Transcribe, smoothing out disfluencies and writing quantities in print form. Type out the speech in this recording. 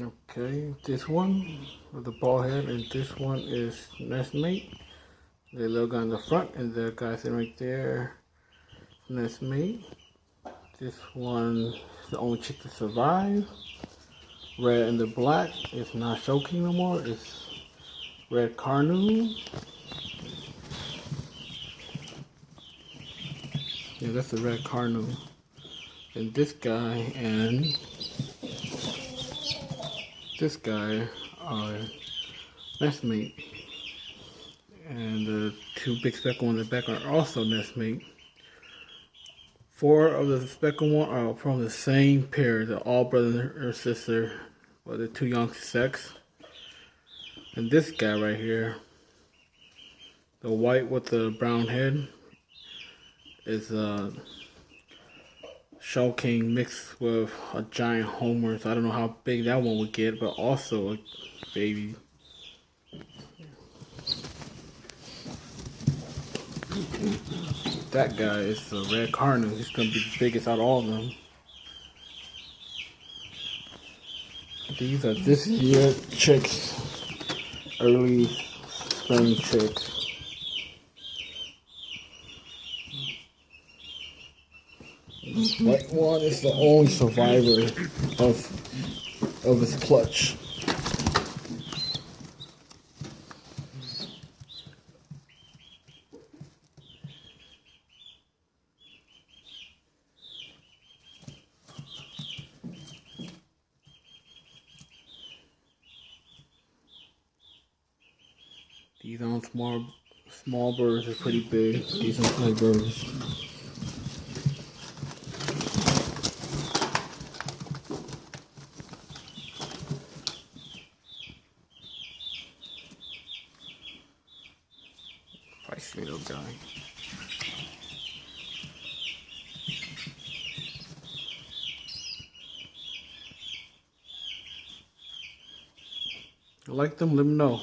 Okay, this one with the bald head, and this one is nestmate. The little guy in the front, and the guy sitting right there, nestmate. This one is the only chick to survive. Red and the black is not choking no more. It's red carenu. Yeah, that's the red carenu. And this guy and this guy are nestmate. And the two big speckled ones in the back are also nestmate. 4 of the speckled ones are from the same pair. They're all brother or sister, but they're too young to sex. And this guy right here, the white with the brown head, is a Shell King mixed with a giant Homer. So I don't know how big that one would get, but also a baby. That guy is the red carnu. He's gonna be the biggest out of all of them. These are this year chicks, early spring chicks. This white one is the only survivor of his clutch. These on small birds are pretty big. These are big birds. Feisty little guy. If you like them, let me know.